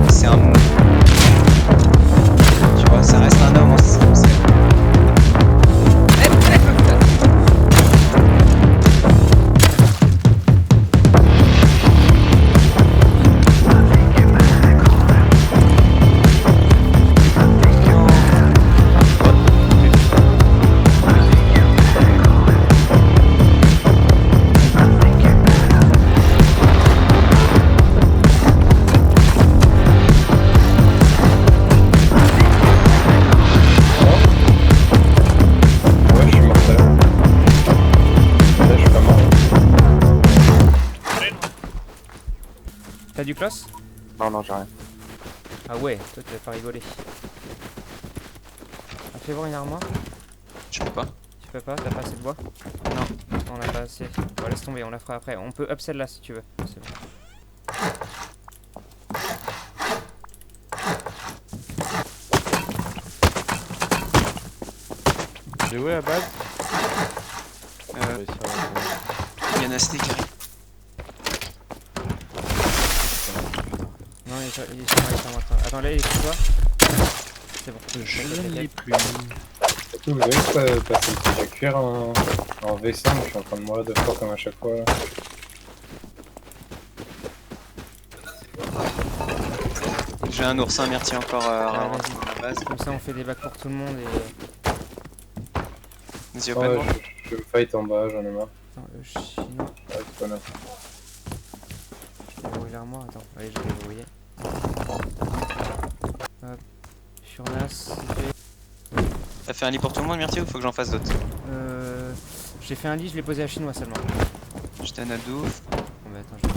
C'est un... Tu vois, ça reste un homme, hein, c'est... T'as du close? Non, non, j'ai rien. Ah ouais, toi tu vas pas rigoler. Ah, fais voir une armoire. Je peux pas. Tu peux pas, t'as pas assez de bois? Non, on a pas assez. Bon, laisse tomber, on la fera après. On peut up celle-là si tu veux. C'est bon. J'ai où à base? Il y en a c'était qui arrive. Non, il est sur moi. Attends, là il est sur toi. C'est bon. Je ne l'ai plus. Surtout, vous avez pas passé le truc à cuire en V5, je suis en train de mourir de froid comme à chaque fois là. J'ai un oursin myrtille encore à Vas-y. la base. Comme ça on fait des bacs pour tout le monde et... Vas-y, Oh, open moi. je me fight en bas, j'en ai marre. Attends, le chinois... Ouais, c'est pas n'importe. Je vais verrouiller l'armoire, attends. Allez, je vais verrouiller. Hop. Furnace, c'est fait. T'as fait un lit pour tout le monde myrtille ou faut que j'en fasse d'autres? J'ai fait un lit, je l'ai posé à chinois seulement. Je t'en ai douf. Bon bah attends, je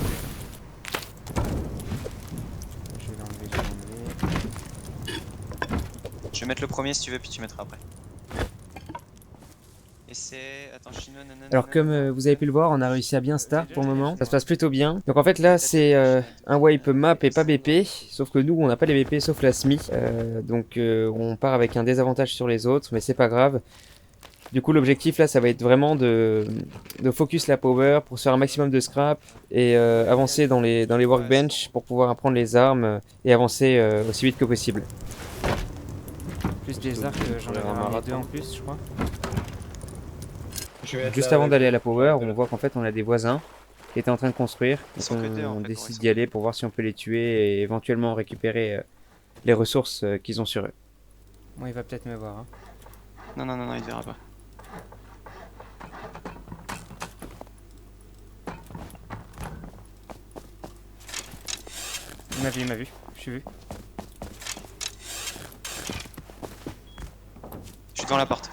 vais l'enlever, Je vais mettre le premier si tu veux, puis tu mettras après. Et c'est... Attends, chinois, nanana... Alors comme vous avez pu le voir, on a réussi à bien start pour le moment, ça se passe plutôt bien. Donc en fait là c'est un wipe map et pas BP, sauf que nous on n'a pas les BP sauf la SMI, donc on part avec un désavantage sur les autres, mais c'est pas grave. Du coup l'objectif là ça va être vraiment de focus la power pour se faire un maximum de scrap et avancer dans les workbench pour pouvoir apprendre les armes et avancer aussi vite que possible. Plus des arcs, j'en ai ramené 2 en plus je crois. Juste avant d'aller à la power, on voit qu'en fait on a des voisins qui étaient en train de construire. Ils sont que deux, en On fait, décide pour d'y aller pour voir si on peut les tuer et éventuellement récupérer les ressources qu'ils ont sur eux. Bon, il va peut-être me voir. Hein. Non, non, non, non, il te verra pas. Il m'a vu, je suis vu. Je suis devant la porte.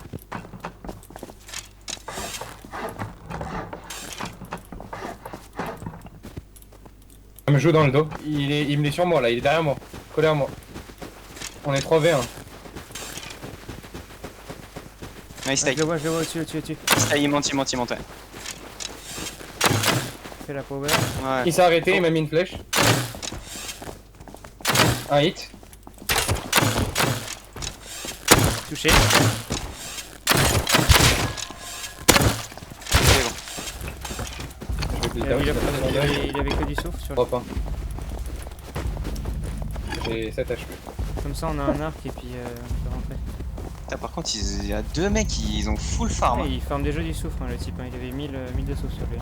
Il me joue dans le dos, il me est sur moi là, il est derrière moi, collé à moi. On est 3v1. Non, il Je stake. le vois au-dessus. Il monte, ouais. Fais la power. Ouais. Il s'est arrêté, il m'a mis une flèche. Un hit. Touché. C'est bon. Je vais Il te avait que du souffle sur le... Drop 1. J'ai 7 HP. Comme ça on a un arc et puis on peut rentrer. Putain, par contre, il y a deux mecs, ils ont full farm. Ouais, il farme déjà du souffle hein, le type, hein. Il avait 1000 de souffle sur lui.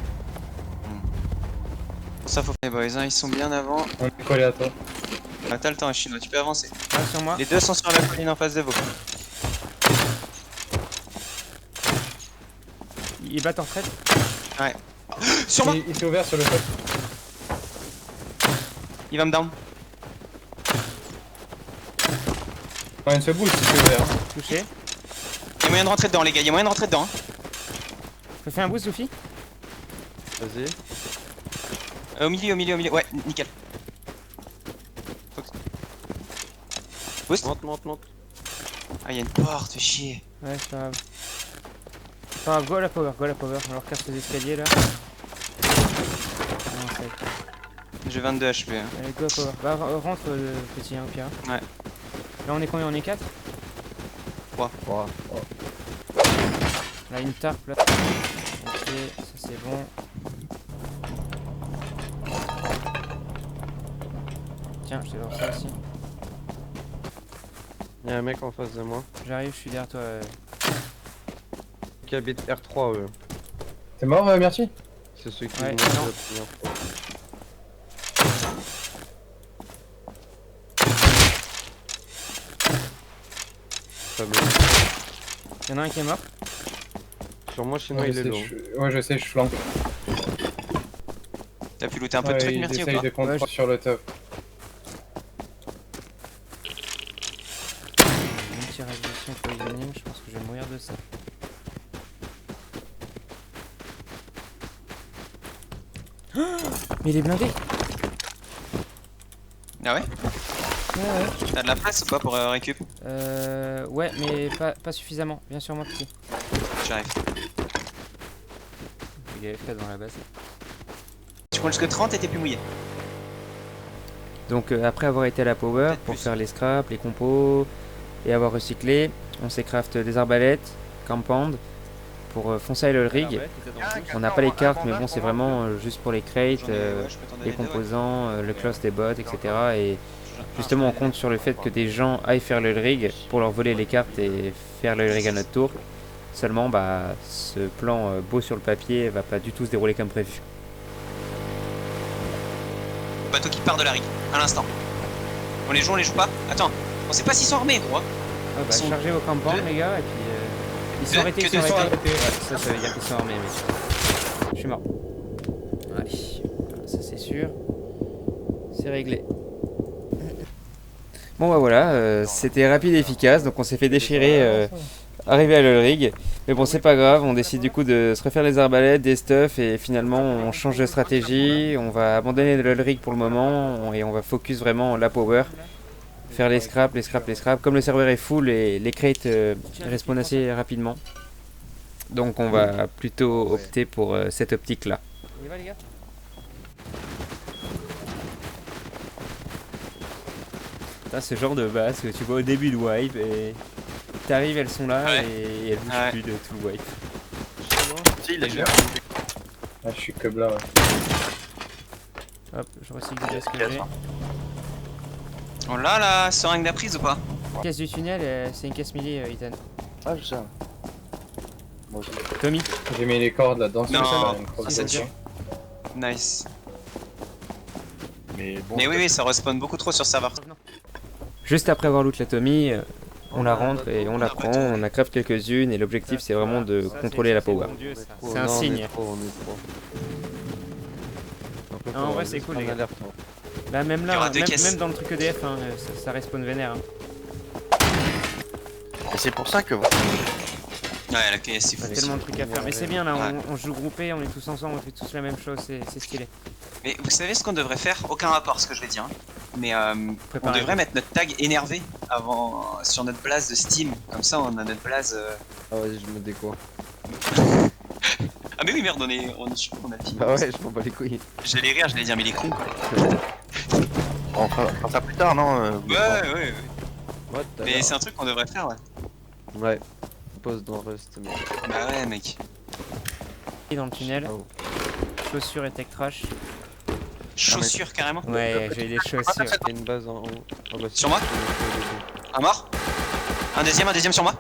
Ça faut... Les boys, hein, ils sont bien avant. On est collé à toi. Ah, t'as le temps, chinois, tu peux avancer. Ah, sur moi. Les deux sont sur la colline en face de vous. Ils battent en retraite. Ouais. Sur moi. Il s'est ouvert sur le top. Il va me down. Ouais, il se bouge si c'est ouvert. Touché. Il y a moyen de rentrer dedans, les gars, il y a moyen de rentrer dedans. Hein. Je fais un boost, Sophie. Vas-y. Au milieu. Ouais, nickel. Boost. Monte. Ah, il y a une porte, fais chier. Ouais, c'est pas grave. C'est pas grave, go à la power. On leur casse les escaliers là. Non, ça va être... J'ai 22 HP. Hein. Allez, go à power. Bah, rentre petit, hein, au pire. Ouais. Là, on est combien? On est 4? 3. Là, une tarp là. Ok, ça c'est bon. Tiens, je te lance ça aussi. Il y a un mec en face de moi J'arrive, je suis derrière toi. qui habite R3 eux. T'es mort, Myrtille? C'est ceux qui Ouais, m'ont non. la première fois. Pas bien. Y'en a un qui est mort. Sur moi, sinon Ouais, il est low. Ouais, je sais, je flanque. T'as pu looter un peu de trucs, Myrtille, ou J'essaye pas? de contrôler Ouais, sur le top. Multi-radiation poisoning, je pense que je vais mourir de ça. Mais il est blindé. Ah ouais? Ouais. T'as de la place ou pas pour récup? Ouais, mais pas suffisamment. Bien sûr, moi, petit. J'arrive. Il y avait dans la base. Tu comptes jusque 30 et t'es plus mouillé. Donc après avoir été à la power Peut-être pour plus. faire les scraps, les compos et avoir recyclé, on s'est craft des arbalètes, campand pour foncer à le rig. On n'a pas les cartes, mais bon, c'est vraiment juste pour les crates, J'en ai- ouais, je peux t'en donner les deux, ouais. composants, le cloth des bots, etc. Et justement, on compte sur le fait que des gens aillent faire le rig pour leur voler les cartes et faire le rig à notre tour. Seulement, bah, ce plan beau sur le papier va pas du tout se dérouler comme prévu. Bateau qui part de la rig, à l'instant. On les joue pas? Attends, on sait pas s'ils sont armés, gros. Ah, bah, sont chargez au campant, deux. les gars, et puis ils sont Deux, arrêtés, que ils sont deux sont arrêtés. arrêtés. Ouais, ça veut dire qu'ils sont armés, mais je suis mort. Allez, voilà, ça c'est sûr. C'est réglé. Bon bah voilà, c'était rapide et efficace, donc on s'est fait déchirer, arrivé à le rig. Mais bon, c'est pas grave, on décide du coup de se refaire les arbalètes, des stuff, et finalement on change de stratégie. On va abandonner le rig pour le moment, et on va focus vraiment la power. Faire les scraps, les scraps, les scraps. Comme le serveur est full, les crates respawnent assez rapidement. Donc on va plutôt opter pour cette optique là. On y va les gars? T'as ce genre de base que tu vois au début de wipe et t'arrives, elles sont là Ouais. et elles bougent Ouais. plus de tout le wipe. Si, il est Déjà. Ah, je suis que là, ouais. Hop, je recycle déjà ce que j'ai. On l'a la seringue d'apprise ou pas? Caisse du tunnel, c'est une caisse millier, Ethan. Ah, je sais. Moi aussi. Tommy, J'ai mis les cordes là-dedans. Non, c'est ça une tue. Nice. Mais bon. Mais oui, ça respawn beaucoup trop sur serveur. juste après avoir loot la Tommy, on la rentre et on la prend, on a craft quelques-unes et l'objectif c'est vraiment de contrôler la power. C'est un signe. On est trop. Ah, en vrai, c'est cool, les gars. Alerte, Bah même Il y aura là, deux même, caisses. même dans le truc EDF, hein, ça respawn vénère. Hein. Et c'est pour ça que Ouais, la caisse, c'est Il y fou. a tellement de trucs à faire. Mais c'est bien là, Ouais. on joue groupé, on est tous ensemble, on fait tous la même chose, c'est stylé. Mais vous savez ce qu'on devrait faire? Aucun rapport ce que je vais dire. Hein. Mais on Préparez. devrait mettre notre tag énervé avant sur notre blase de Steam. Comme ça, on a notre blase. Ah, vas-y, je me découvre. Ah, mais oui, merde, on est sûr qu'on a le team. Bah ouais, je m'en bats les couilles. J'allais rire, j'allais dire, mais il est con quoi. on fera ça plus tard, non Ouais. What the Mais hell. c'est un truc qu'on devrait faire, ouais. Ouais. Pause dans Rust, mais. Bah ouais, mec. Dans le tunnel, Oh. chaussures et tech trash. Chaussures carrément. Ouais, j'ai des chaussures. Il y a une base en haut. Oh, bah, si, Sur moi Un mort. Un deuxième sur moi.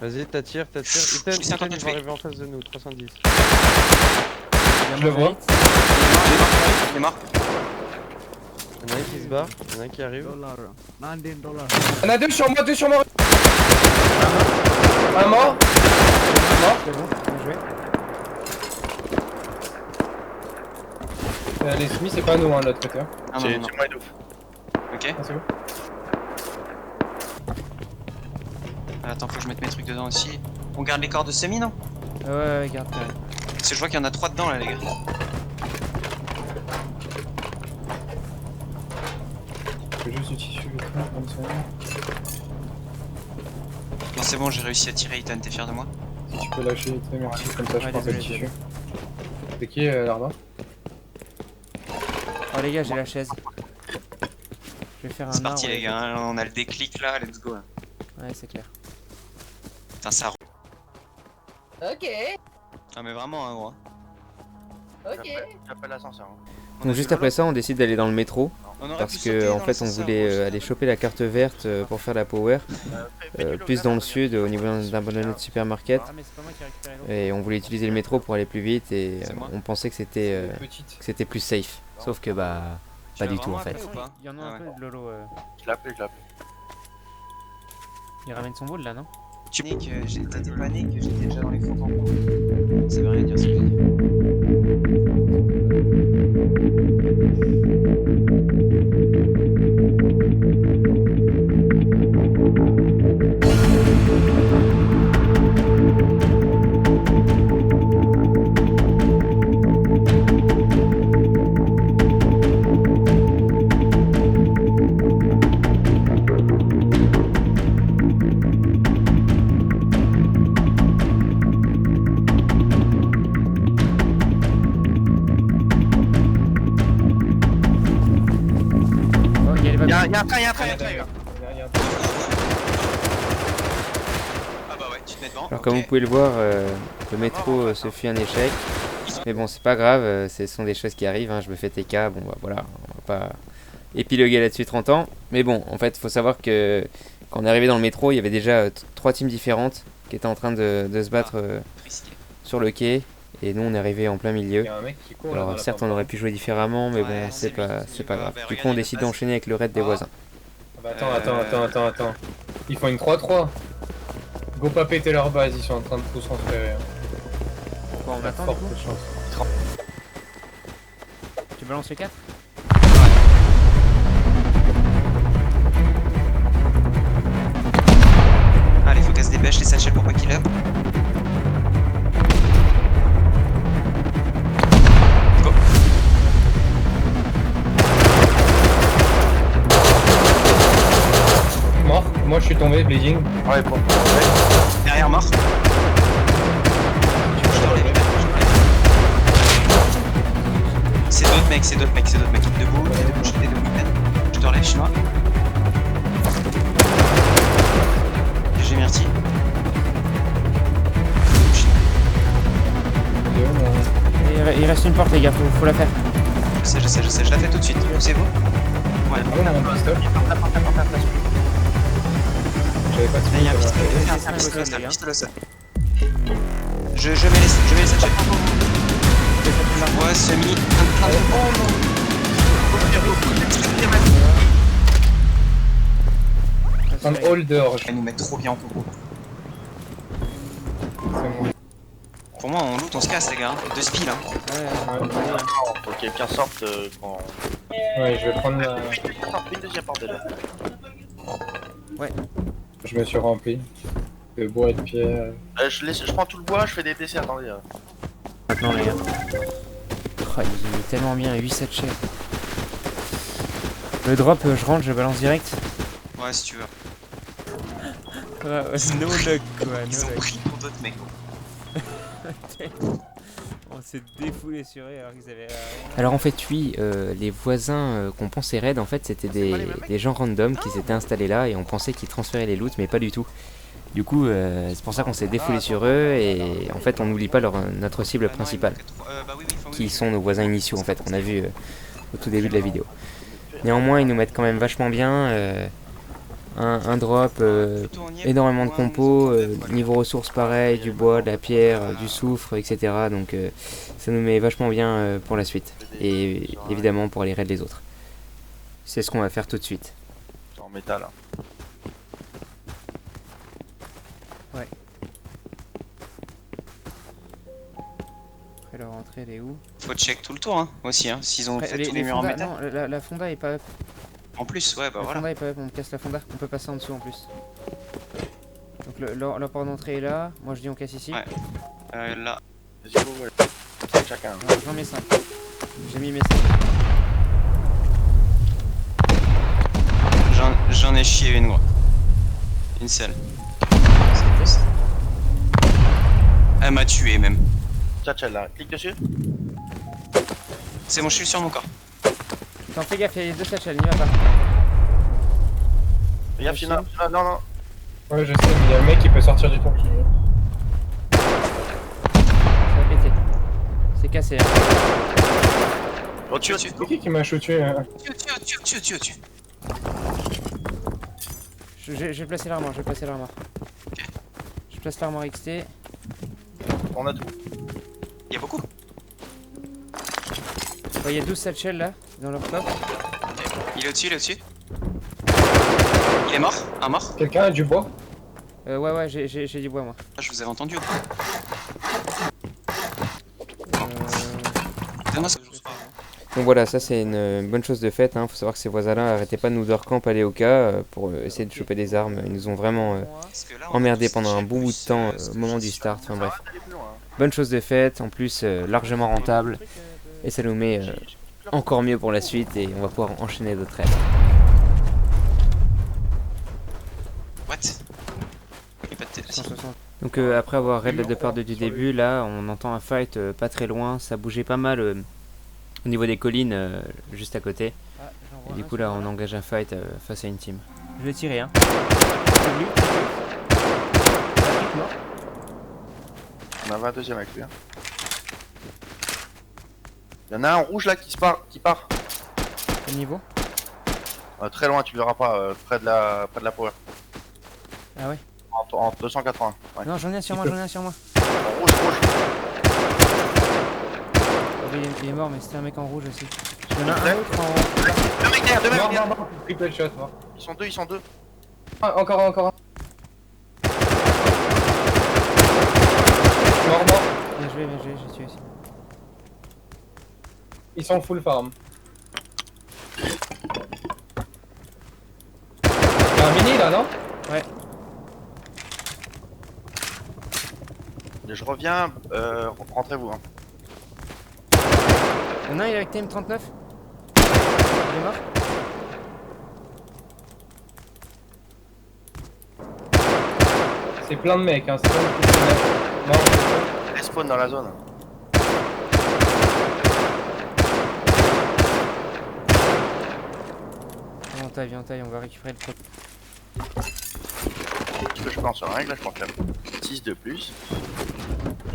Vas-y, t'attires. Je suis Ethan, 50 il va tués. arriver en face de nous, 310. Je le vois. Il est mort. Il y en a un qui se barre, il y en a un qui arrive. Il y en a deux sur moi, deux sur moi. Un mort. C'est bon, bien joué. Les Smiths, c'est pas nous, hein, de l'autre côté. Hein. Ah, C'est non. moi et Douf. Ok. Ah, c'est bon. Attends, faut que je mette mes trucs dedans aussi. On garde les corps de semi, non? Ouais, garde quand même. Parce que je vois qu'il y en a 3 dedans là, les gars. Je fais juste du tissu comme ça. Non, c'est bon, j'ai réussi à tirer, Ethan, t'es fier de moi? Si tu peux lâcher, merci, comme ça je Ouais, prends pas le désolé, tissu. C'est qui l'arbre? Oh les gars, j'ai la chaise. Je vais faire un C'est parti, arbre, les gars, hein, on a le déclic là, let's go. Là. Ouais, c'est clair. Putain, ça. Ok, Ah, mais vraiment, hein, gros. ok. J'appelle l'ascenseur. Hein. On a Donc fait juste le après ça, on décide d'aller dans le métro. On aurait Parce pu sauter que dans en fait on l'ascenseur, voulait gros, aller choper la carte verte pour faire la power. Plus dans le sud, au niveau d'un abandonné de supermarket. Ah, mais c'est pas moi qui ai récupéré l'eau. Et on voulait utiliser le métro pour aller plus vite et C'est moi. on pensait que Petite. c'était plus safe. Sauf que bah Tu pas l'as du tout vraiment en fait. appelé ou pas? Il y en a Ah un ouais. peu de Lolo. Je l'ai appelé, je l'ai appelé. Il ramène son boule là, non? Tu dis que j'étais dépanné, que j'étais déjà dans les faux tampons. Ça veut rien dire ce que j'ai dit. Oh, il y a les wagons. Y'a un train, y'a un train, y'a un train, gars. Ah bah ouais, tu te mets devant. Alors ok. comme vous pouvez le voir, le métro ce fut un échec. Mais bon c'est pas grave, ce sont des choses qui arrivent, hein. Je me fais TK, bon bah voilà, on va pas épiloguer là-dessus 30 ans. Mais bon, en fait il faut savoir que quand on est arrivé dans le métro, il y avait déjà 3 teams différentes qui étaient en train de se battre Risqué. sur le quai. Et nous on est arrivé en plein milieu. Il y a un mec qui court là dans Alors la certes on pampa. aurait pu jouer différemment, mais Ouais, bon non, c'est c'est pas, lui. c'est pas grave. Bah, Du coup regardez on la décide base. d'enchaîner avec le raid des Ah. voisins. Ah bah attends. Ils font une 3-3. Go pas péter leur base, ils sont en train de tous transférer. Quoi, on attend du Forte coup? chance. Tu balances les 4? Allez, faut qu'elle se dépêche, les sachets pour pas qu'il up. Go. Mort, moi je suis tombé, bleeding. Ouais, bon. Derrière, mort. Je t'enlève. C'est d'autres mecs. Debout, t'es debout, Ben. Je te relève, chinois. J'ai Myrtille. Il reste une porte, les gars, faut la faire. Je sais, je la fais tout de suite. Poussez-vous. Ouais. Ah ouais, on a un pistolet. J'avais pas de Là, il y a un pistolet. pistolet, les gars. pistolet au sol. Je mets les sachets. Ouais, semi. Un holder. Elle nous met trop bien en coco. C'est bon. Pour moi, on loot, on se casse, les gars. De speed, hein. Faut que quelqu'un sorte quand. Ouais, je vais prendre la... Une deuxième porte déjà. Je me suis rempli de bois et de pierre. Je prends tout le bois, je fais des desserts dans les. Maintenant, les gars. Oh, il est tellement bien, 8 sachets. Le drop, je rentre, je balance direct. Ouais, si tu veux. No luck quoi, Ils ont pris pour d'autres mecs. On s'est défoulé sur eux alors qu'ils avaient rien. Alors en fait oui, les voisins qu'on pensait raid en fait c'était des gens random qui s'étaient installés là et on pensait qu'ils transféraient les loots mais pas du tout. Du coup c'est pour ça qu'on s'est défoulé sur eux et en fait on n'oublie pas notre cible principale qui sont nos voisins initiaux en fait qu'on a vu au tout début de la vidéo. Néanmoins ils nous mettent quand même vachement bien, un drop, énormément de compos, niveau ressources pareil, du bois, de la pierre, du soufre, etc. Donc ça nous met vachement bien pour la suite. Et évidemment pour aller raid les autres. C'est ce qu'on va faire tout de suite. En métal. Hein. Après leur entrée elle est où? Faut check tout le tour, hein, aussi, hein. S'ils ont fait tous les murs en fondas, métal. non, la fonda est pas up. En plus, ouais, bah La voilà. fonda est pas up, on casse la fonda, on peut passer en dessous en plus. Donc leur porte d'entrée est là, moi je dis on casse ici. Ouais. Là. Vas-y, go, ouais. Chacun. J'en mets 5. J'ai mis mes 5. J'en ai chié une, gros. Une seule. Elle m'a tué, même. Tchatchel là, clique dessus. C'est bon, je suis sur mon corps. Attends, fais gaffe, il y a les deux satchels, n'y va pas. Regarde, non, non. Ouais, je sais, mais il y a le mec qui peut sortir du tour. Ça a pété. C'est cassé. Hein. Au-dessus, au-dessus. C'est qui m'a shooté Tue. Je vais placer l'armoire, Ok. Je place l'armoire XT. On a tout. Il y a beaucoup. Il y a 12 satchels là, dans leur coffre. Il est au-dessus. Il est mort. Un mort. Quelqu'un a du bois? Ouais, j'ai du bois moi. Ah, je vous avais entendu. Euh... Donne-moi ça. Donc voilà, ça c'est une bonne chose de faite. Faut savoir que ces voisins-là arrêtaient pas de nous door camp aller au cas pour essayer de choper des armes. Ils nous ont vraiment Parce que là, on emmerdés a tous pendant un séché bon bout de plus, temps ce au que moment je du dis start. sur- Enfin bref, Aller plus loin, hein. bonne chose de faite. En plus, largement rentable. Et ça nous met encore mieux pour la suite et on va pouvoir enchaîner d'autres raids. What? Il y a pas de tête. 160. Donc après avoir raid le départ du début, là on entend un fight pas très loin. Ça bougeait pas mal au niveau des collines juste à côté. Ah, Et du coup là on engage un fight face à une team. Je vais tirer hein. On avait un deuxième avec lui. Hein. Il y en a un en rouge là qui part. Quel niveau? Très loin, tu le verras pas, près de la power. Ah ouais? En 280. Ouais. Non, j'en ai un sur moi. En rouge. Oh, il est mort, mais c'était un mec en rouge aussi. Il y en a Ouais. un autre en... Deux mecs derrière. Non, triple shot, mort. Ils sont deux. Ah, encore un. Mort. Bien joué, j'ai tué aussi. Ils sont full farm. Y'a un mini là, non? Ouais. Je reviens, rentrez-vous. Hein. Il y en a un, il est avec TM39. Il est mort. C'est plein de mecs, hein. C'est plein de mecs. Non, Respawn dans la zone. Viens en taille, on va récupérer le pot. Ce que je prends sur la règle, là je prends que 6 de plus.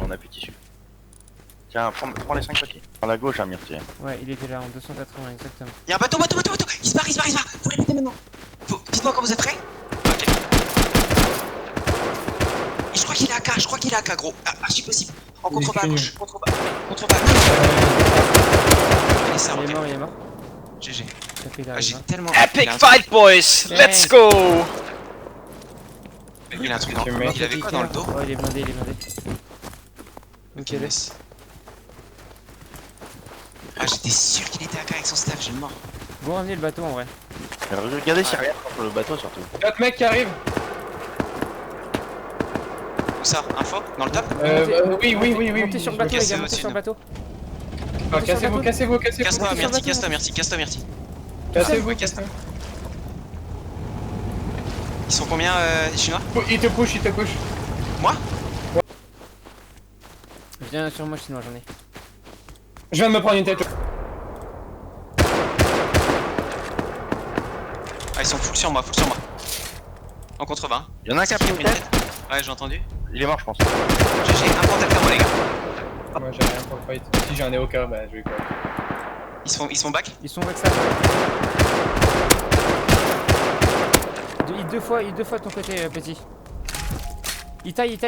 On a plus de tissu. Tiens, prends les 5 papiers. Par la gauche, Amir, tiens. Ouais, il était là en 280 exactement. Il y a un bateau. Il se barre. Faut répéter maintenant. Dites-moi quand vous êtes prêts. Ok. Et je crois qu'il est AK, gros. Archi possible. En Il est contrebas à cligné. gauche. Contrebas à gauche. Il est ça, ok. Il est mort. GG. Ça fait Ah, j'ai l'arrivée. tellement. Epic fight, boys! Let's go! Il a un truc dans le Ok, dos. mec. Il avait quoi dans le dos? Oh, il est blindé. Ok, nice. Ah, j'étais sûr qu'il était AK avec son staff, j'ai mort. Vous ramenez le bateau en vrai. Regardez s'il y a rien contre le bateau surtout. 4 mecs qui arrivent. Où ça? Info? Dans le top? Oui. Montez sur le bateau, les Cassez gars, au montez sur dessus, le bateau. Ah, cassez-vous. Casse-toi, Montez sur le merci, bateau. casse-toi, merci. Cassez-vous, Casse-toi. cassez-vous. Ils sont combien, les chinois? Il te push. Moi? Viens sur moi, chinois, j'en ai. Je viens de me prendre une tête. Ah, ils sont full sur moi. En contre 20. Il y en a un qui a pris une tête. Ouais, j'ai entendu. Il est mort, je pense. GG, un point d'altermo, les gars. Moi j'ai rien pour le fight. Si j'ai un EOK, bah je vais quoi. Ils sont back. Ils sont avec ça. Il deux fois de ton côté, petit. Il taille.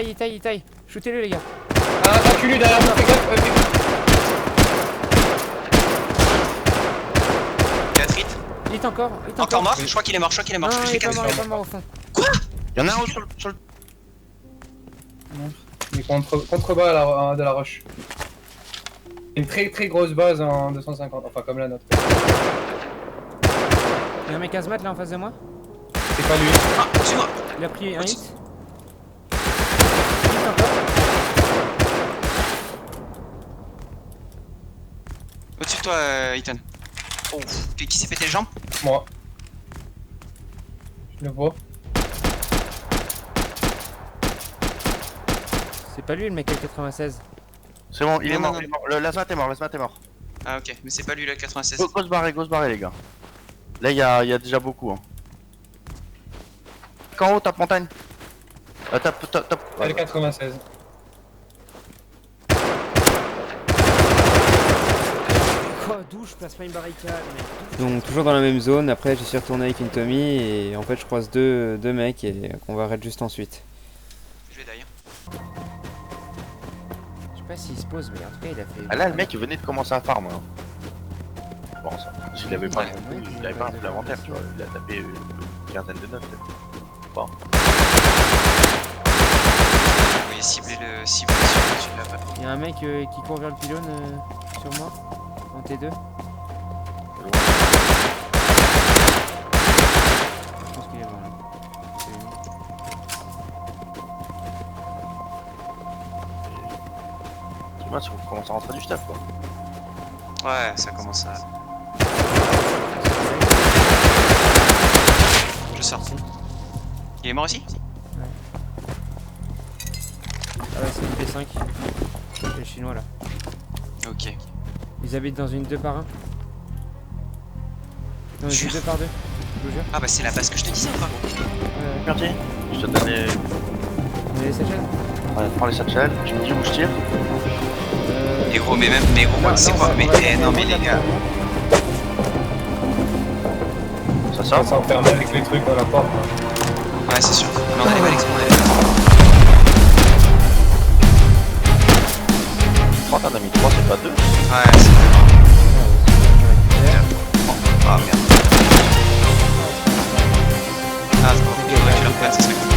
Shootez-le, les gars. Ah, culé derrière moi, fais gaffe. Théâtre hit. Il est encore. Encore mort. Je crois qu'il est mort. Non, Je il l'ai est pas cassé. mort, il est pas mort au fond. Il y en a un autre sur le. Il est contrebas de la roche. Une très grosse base en 250, enfin comme la nôtre. Il y a un mec hazmat là en face de moi. C'est pas lui. Ah, suis-moi. Il a pris un hit. Petit. Hit encore. Au-dessus de toi, Ethan. Oh, qui s'est pété les jambes? Moi. Je le vois. C'est pas lui le mec à 96. C'est bon, il est Non, mort. non. Il est mort. Le Lasmat est mort. Ah, ok, mais c'est pas lui, le 96. Go se barrer, les gars. Là, il y a déjà beaucoup. Hein. En haut, tape montagne. Top. L96. Quoi, d'où je place pas une barricade, mec? Donc toujours dans la même zone, après j'y suis retourné avec une Tommy et en fait je croise deux mecs et qu'on va arrêter juste ensuite. Je vais d'ailleurs. Je sais pas s'il se pose, mais en tout cas il a fait. Ah là, le mec il venait de commencer à farm. Hein. Bon, ça. S'il avait pas, il avait pas un peu l'inventaire, tu vois. Il a tapé une quinzaine de notes. Bon. Oui, cibler sur la Il y a un mec qui court vers le pylône sur moi, en T2. Je pense qu'il est loin là. Tu vois, si on commence à rentrer du staff, quoi. Ouais, ça commence à. Je sors. Il est mort aussi? Ah ouais, c'est une P5. C'est les Chinois là. Ok. Ils habitent dans une 2 par 1. Dans une Jure. 2 par 2. Je vous jure. Ah bah c'est la base que je te disais, quoi. Ouais. Merci. Je te donne les... Vous avez cette chaîne? Ouais, prends les satchels, tu me dis où je tire. Et gros, mais gros, moi, c'est quoi? Mais non, mais les gars. Ça Ça sort. s'enferme avec les trucs dans la porte. Ouais, c'est sûr. Mais on allait pas l'exploser. 3, t'en as mis 3, c'est pas 2. Ouais, c'est vrai. Ah merde. Ah, c'est bon, faudrait que tu le reprennes, ça serait cool.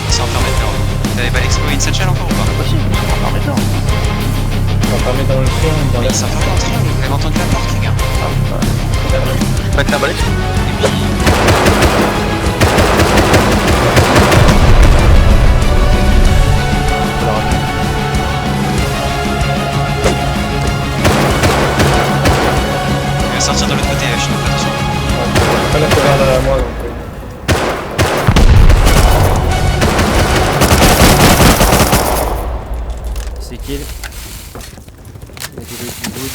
C'est enfermé dedans. T'avais pas l'expo une satchel encore ou pas? Possible, c'est enfermé dedans. S'enfermer dans le train, dans Mais la il s'enferme dans le train, vous avez entendu la porte, les gars. Je peux mettre la balai. Et puis. Il va sortir de l'autre côté, je suis attention. Pas la colère derrière moi, donc... C'est kill. Il a des loots du loot.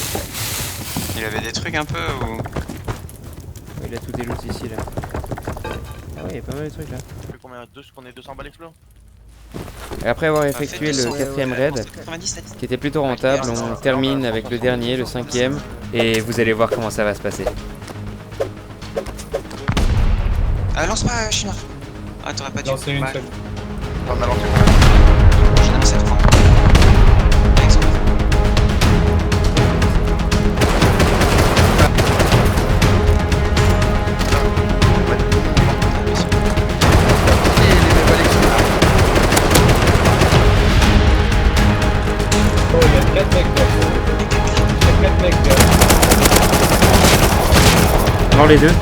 Il avait des trucs un peu ou. Ouais, il a tout des loots ici là. Ah ouais, il y a pas mal de trucs là. Plus combien? Qu'on est 200 balles explos. Et après avoir Ah, effectué fait le 200, quatrième ouais, raid, 90, t'as dit. qui était plutôt rentable, on termine avec le dernier, le 5e, et vous allez voir comment ça va se passer. Lance pas, Chinois. Ah, t'aurais pas dû. Non, c'est une Ouais. seule. On a lancé. J'ai lancé cette fois. Avec son- Oh, il y a 4 mecs là. Il y a 4 mecs là. Mort les deux.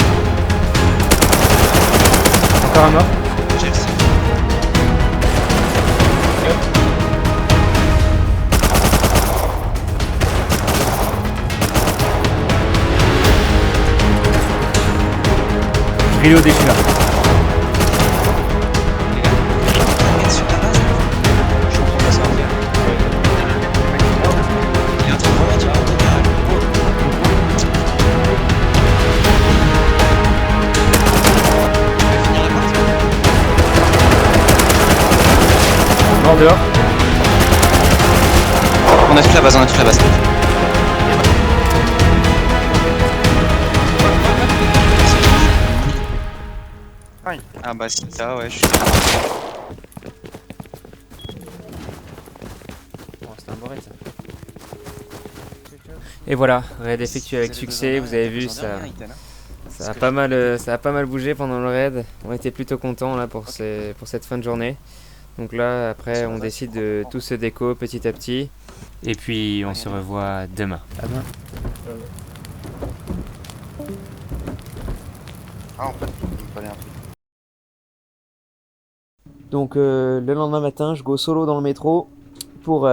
Encore un mort. J'ai réussi. Je reload et je suis là. Regarde sur ta base. Je comprends pas ça en fait. Il est en train de remettre, tu vois. Il va finir la partie. Mort dehors. On a toute la base, on a toute la base. Ah bah si ça, ouais, je suis. Bon, c'était un beau raid ça. Et voilà, raid effectué avec succès, vous avez vu ça. Ça a pas mal bougé pendant le raid. On était plutôt contents là pour cette fin de journée. Donc là après on décide de tout se déco petit à petit. Et puis on se revoit demain. À demain. Ah, en fait, il me fallait un truc. Donc le lendemain matin, je go solo dans le métro pour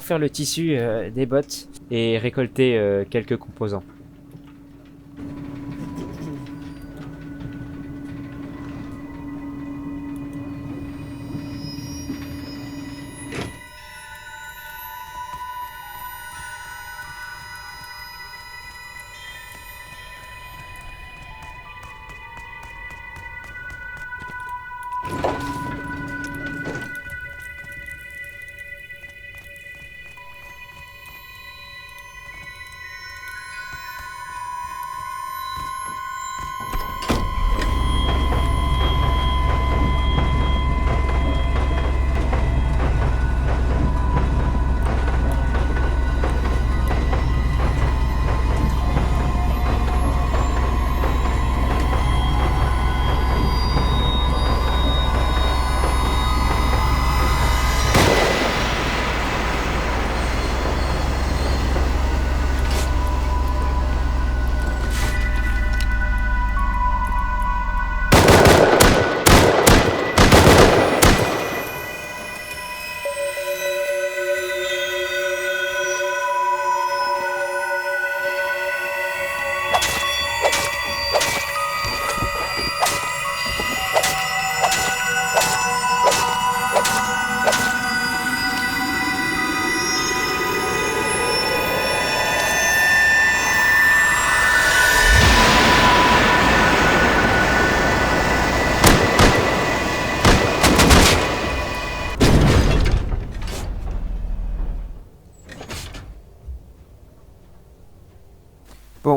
faire le tissu des bottes et récolter quelques composants.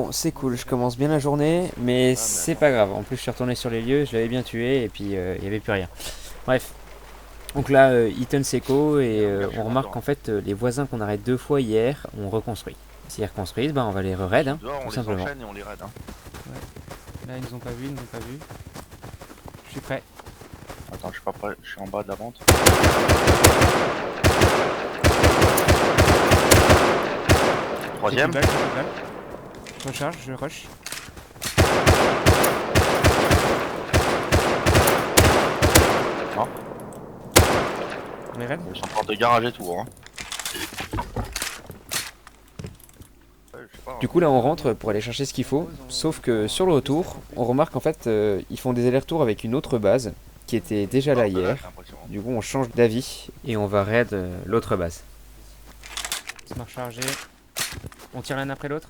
Bon, c'est cool, je commence bien la journée, mais c'est pas grave. En plus, je suis retourné sur les lieux, je l'avais bien tué, et puis il n'y avait plus rien. Bref. Donc là, Ethan Seco, et on remarque qu'en fait, les voisins qu'on arrête 2 fois hier ont reconstruit. S'ils reconstruisent, on va les re-raid, hein, Dehors, on tout les simplement. enchaîne et on les raid. Hein. Là, ils nous ont pas vu, Je suis prêt. Attends, je suis pas prêt, je suis en bas de la vente. Troisième. Je recharge, je rush. Non. On est raid. Ils sont en porte de garage et tout. Hein. Du coup là on rentre pour aller chercher ce qu'il faut, sauf que sur le retour, on remarque qu'en fait ils font des allers-retours avec une autre base qui était déjà là hier. Du coup on change d'avis et on va raid l'autre base. Smart chargé. On tire l'un après l'autre.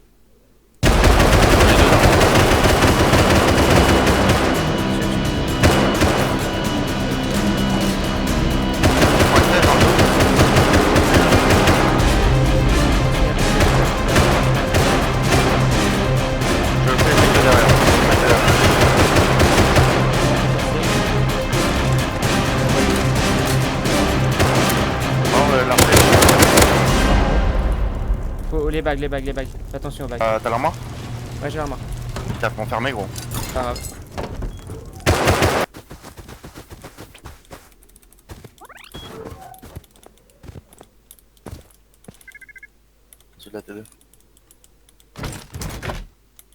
Oh, les bagues. Fais attention aux bagues. T'as l'armoire? Ouais, j'ai l'armoire. Putain, faut m'enfermer gros. Pas grave. C'est de la T2.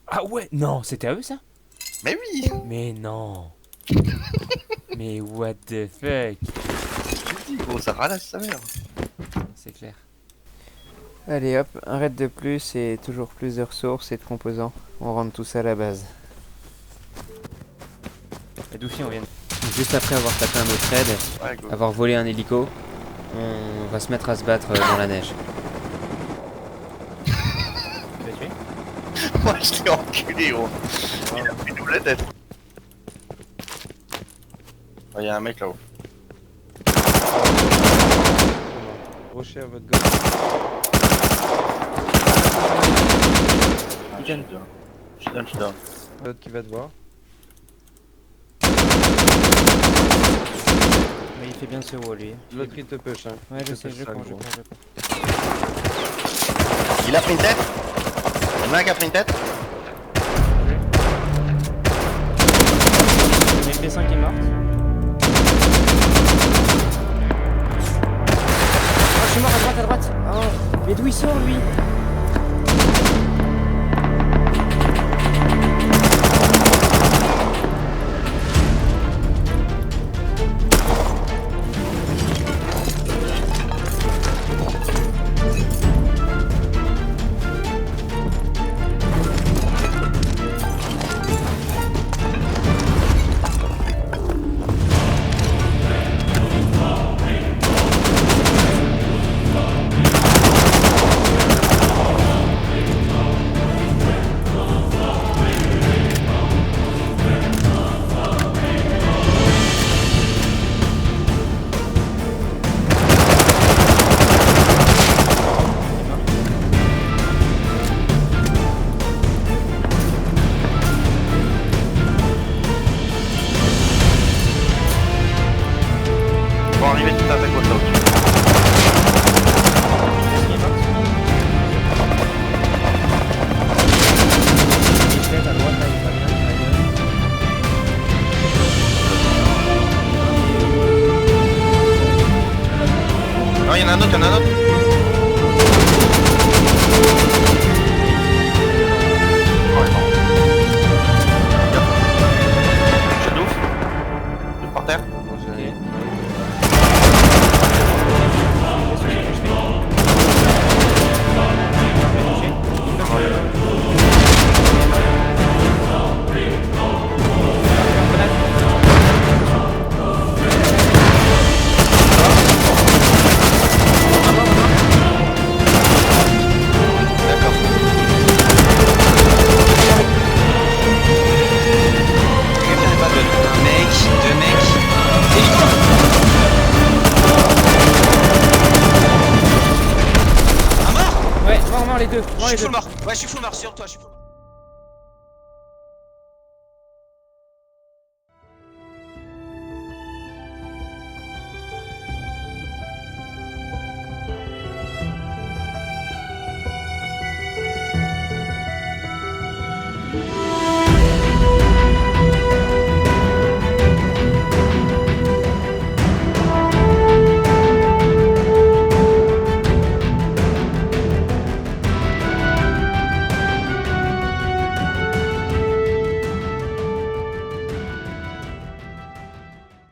Ah ouais, non, c'était à eux ça? Mais oui. Mais non. Mais what the fuck? Je dis gros, ça ralasse sa mère. C'est clair. Allez hop, un raid de plus et toujours plus de ressources et de composants. On rentre tout ça à la base. Et d'où on vient? Juste après avoir tapé un autre raid, Ouais, go. avoir volé un hélico, on va se mettre à se battre dans la neige. Tu l'as tué? Moi je l'ai enculé gros. Il a pris double tête. Il y a un mec là-haut. Rocher à votre gauche. Je suis down. L'autre qui va te voir. Mais il fait bien ce wall lui. L'autre il te push hein. Ouais, Il je te sais, push je ça, prends. gros. Il a pris une tête. Il y en a un qui a pris une tête. Mais le P5 est mort. Oh, je suis mort à droite. Oh, mais d'où il sort lui? Ils vont arriver tout à fait comme ça au-dessus. À droite là, il est pas bien. Non, il y en a un autre, Oh, il est mort. Je suis ouf. Il est par terre. D'accord. Il n'y a pas de mec, deux mecs. Un mort. Ouais, mort les deux. Je suis full mort. Ouais, je suis full mort sur toi, je suis full mort.